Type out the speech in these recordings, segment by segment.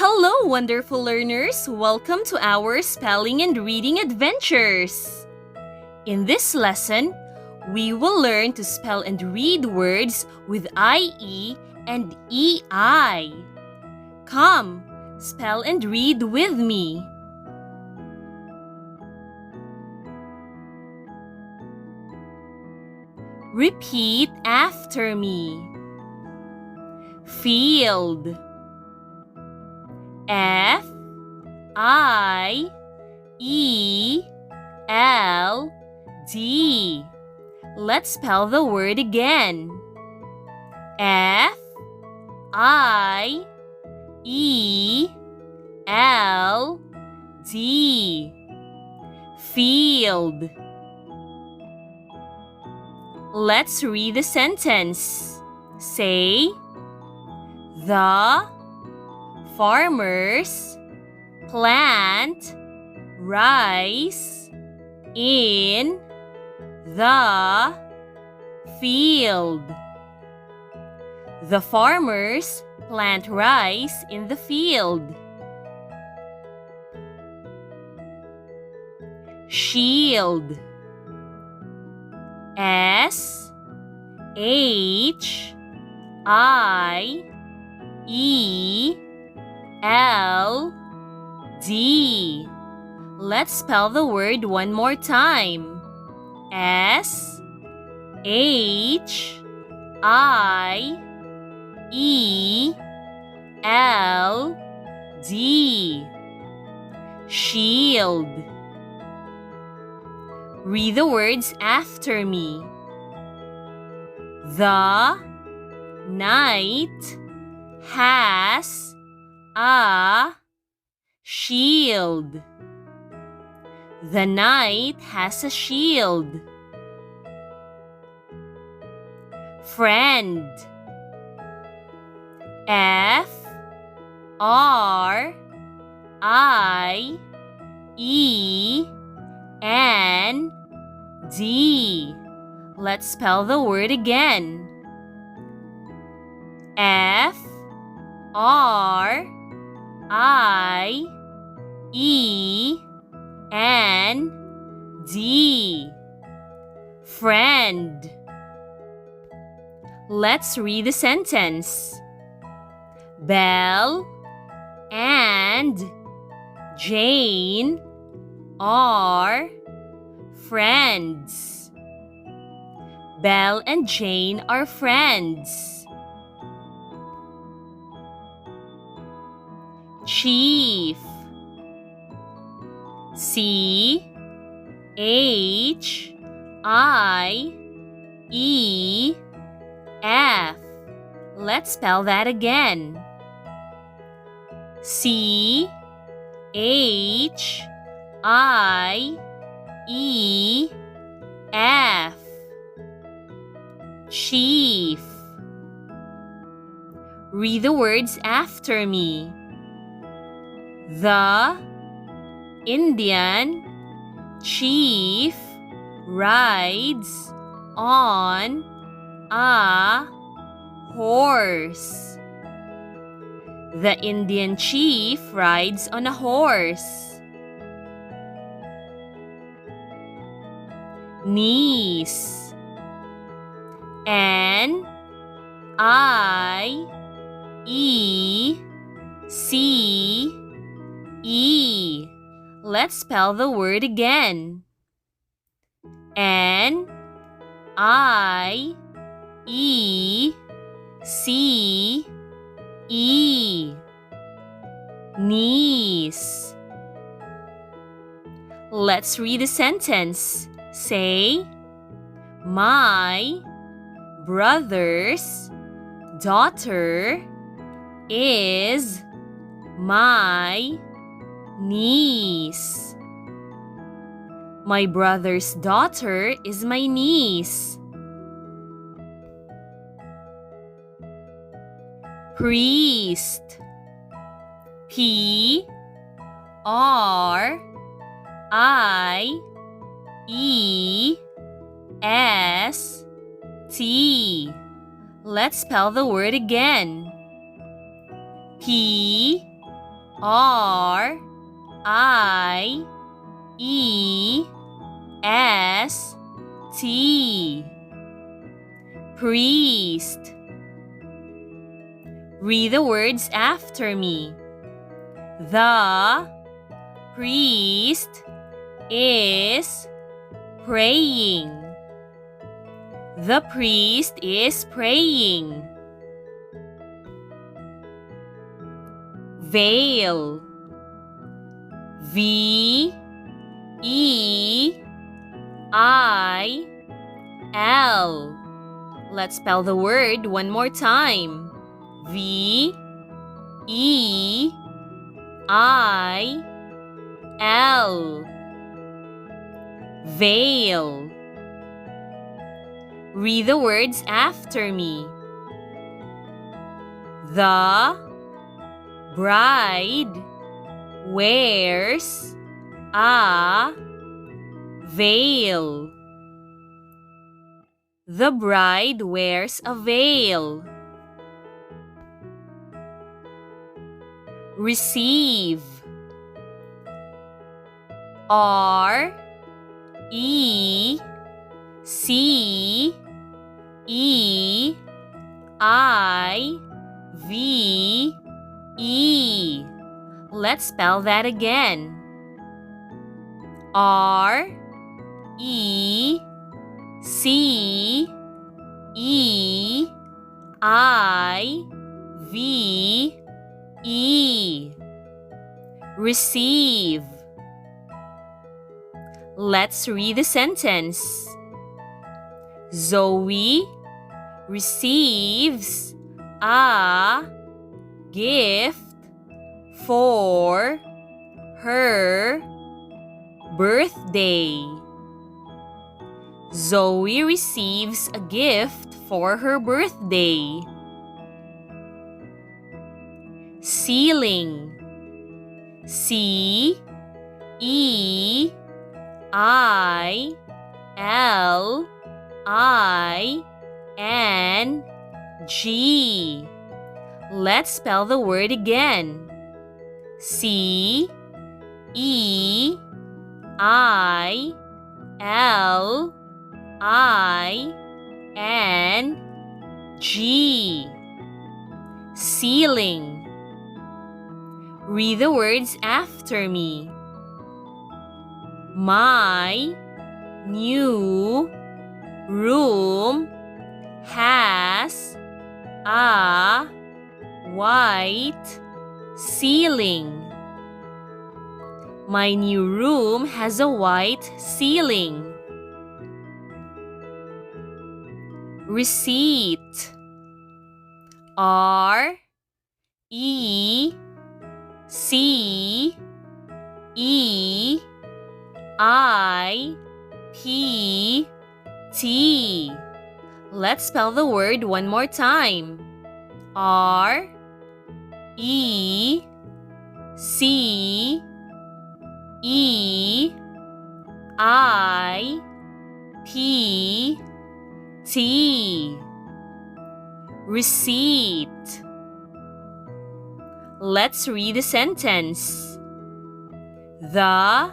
Hello, wonderful learners! Welcome to our spelling and reading adventures. In this lesson, we will learn to spell and read words with IE and EI. Come, spell and read with me. Repeat after me. Field. F-I-E-L-D. Let's spell the word again. F-I-E-L-D. Field. Let's read the sentence. Say, the farmers plant rice in the field. The farmers plant rice in the field. Shield. S-H-I-E-L-D. Let's spell the word one more time. S-H-I-E-L-D. Shield. Read the words after me. The knight has a shield. The knight has a shield. Friend. F-R-I-E-N-D. Let's spell the word again. F-R-I-E-N-D. Friend. Let's read the sentence. Belle and Jane are friends. Belle and Jane are friends. Chief. C-H-I-E-F. Let's spell that again. C-H-I-E-F. Chief. Read the words after me. The Indian chief rides on a horse. The Indian chief rides on a horse. Niece. N-I-E-C-E. Let's spell the word again. N-I-E-C-E. Niece. Let's read the sentence. Say, my brother's daughter is my niece. My brother's daughter is my niece. Priest. P-R-I-E-S-T. Let's spell the word again. P-R-I-E-S-T. R I E S T. Priest. Read the words after me. The priest is praying. The priest is praying. Veil. V E I L. Let's spell the word one more time. V E I L. Veil. Read the words after me. The bride wears a veil. The bride wears a veil. Receive. R E C E I V E. Let's spell that again. R E C E I V E. Receive. Let's read the sentence. Zoe receives a gift for her birthday. Zoe receives a gift for her birthday. Ceiling. C E I L I N G. Let's spell the word again. C E I L I N G. Ceiling. Read the words after me. My new room has a white ceiling. My new room has a white ceiling. Receipt. R E C E I P T. Let's spell the word one more time. R E C E I P T. Receipt. Let's read the sentence. The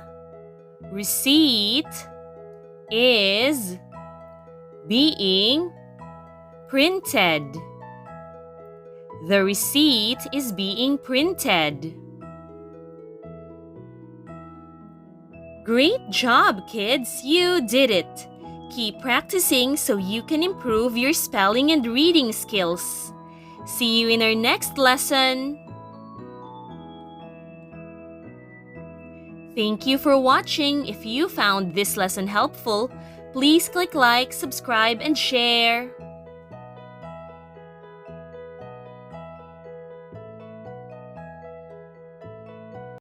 receipt is being printed. The receipt is being printed. Great job, kids! You did it! Keep practicing so you can improve your spelling and reading skills. See you in our next lesson. Thank you for watching. If you found this lesson helpful, please click like, subscribe, and share.